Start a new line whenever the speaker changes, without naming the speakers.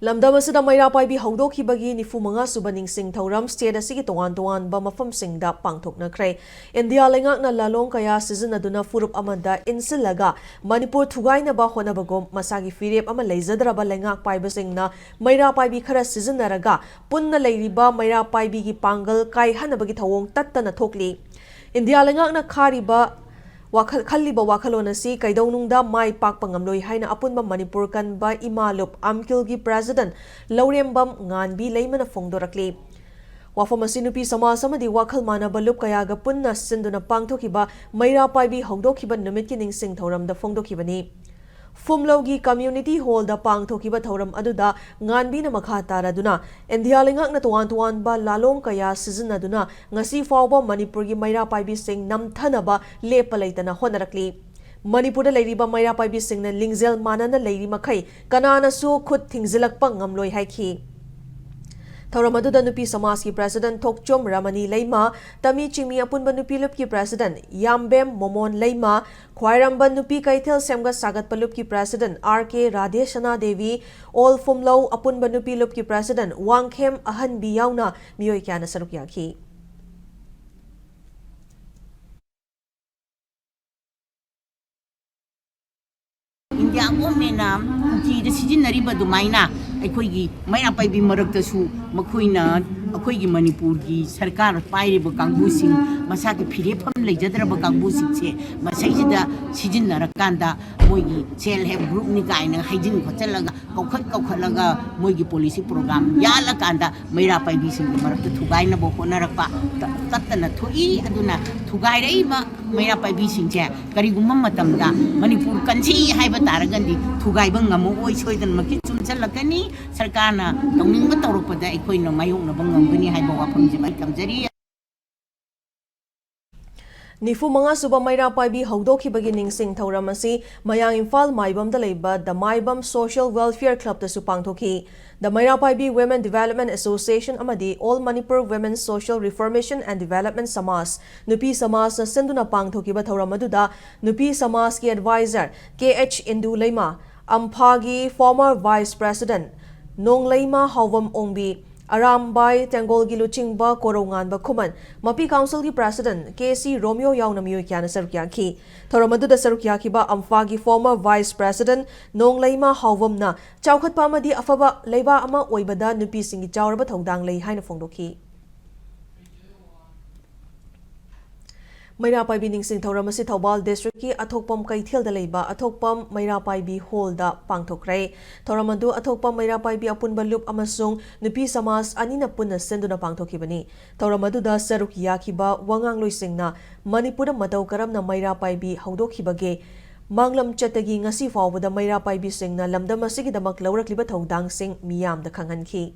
lamdamasida Meira Paibi haudokhibagi nifumanga suba ningsing thauram state asigi tongan ba mafamsingda pangthoknakre India lengakna lalong kaya sizinaduna furup amada insilaga Manipur thugaina ba honabagom masagi firep ama leizadraba lengak paibasingna Meira Paibi khara sizinaraga punna leiriba Meira Paibi gi pangal kai hanabagi thawong tattana thokli India lengakna khariba Khaliba wakhalon asi kaidawnungda mai pakpa ngamloi haina apunba Manipur kan ba imalup amkilgi president Laurembam nganbi leimana fongdorakli wafam asi nupi sama samadi wakhal manaba lup kayaga punna sinduna pangthokiba Meira Paibi hongdokhiba numitki ningsing thoramda fongdokhibani Fumlogi community hall da pangthokiba thoram aduda nganbina makha taraduna India lengakna tuwan ba lalong kaya sizinaduna ngasi fawba Manipurgi Meira Paibi sing namthanaba lepa leitana honarakli Manipurda leiriba Meira Paibi singna lingzel manana leiri makhai kanana su khut thingzilakpa ngamloi haiki Thauramadu nupi Samas ki President Thokchom Ramani Leima, Tami Chingmi Apunba nupi lup ki President Yambem Momon Leima, Khwairamba nupi Kaithel Semga Sagat Palup ki President RK Radheshana Devi, All Fumlo Apunba nupi lup ki President Wangkhem Ahan Biyauna Miyoi Kyana Sarukyaki.
India government ji sijinari badumaina aikoigi Meira Paibi maraktasu makoina akoigi Manipur gi sarkar pairiba kangbusin masaki phirefam leijadraba kangbusin se masaisida sijinnarakanda moigi self help group ni kaina haijin khotalaga kaukhatlaga moigi policy program yala kanda Meira Paibi sing marakta thugaina bo honarakpa tattana thoi aduna thugairaiba Meira Paibi sing che karigumma matamda Manipur kanchi haiba taragandi thugaiba ngamo oi soidan maki chumchalakani sarkarna tongning tawrokpada aikoina mayokna bangangani haiba wafamje bai kamjari
Nifu manga suba Meira Paibi haudokhibagi ningsing thauram asi mayang Imphal maibamda leiba the Maibam Social Welfare Club ta supangthoki the Meira Paibi Women Development Association amadi All Manipur Women's Social Reformation and Development Samas nupi samas na senduna pangthokiba thauram aduda nupi samas ki advisor KH Indu Leima Amphagi former Vice President Nong Leima Hawam Ongbi Arambai Tengol Giluchingba Korongan Bakuman Mapi Council ki President KC Romeo Yauna Miyo Kyana Sarukyaki Thoramadu da Sarukyaki ba Amphagi former Vice President Nong Leima Hawamna Chawkhatpa amadi afaba leiba ama oibada nupi singi chawraba thongdang lei haina fongdoki Meira Paibi ningsing thauram asi Thobal District ki athokpam kaithel da leiba athokpam Meira Paibi hall da pangthokre thoramadu athokpam Meira Paibi apunba lup amasung nupi samas anina punna senduna pangthokibani thoramadu da saruk yakiba wangang loisingna Manipur matau karamna Meira Paibi haudokhibage manglam chatagi ngasi fawbada Meira Paibi singna lamdam asigi damak laurakliba thongdang sing miyam da khanghanki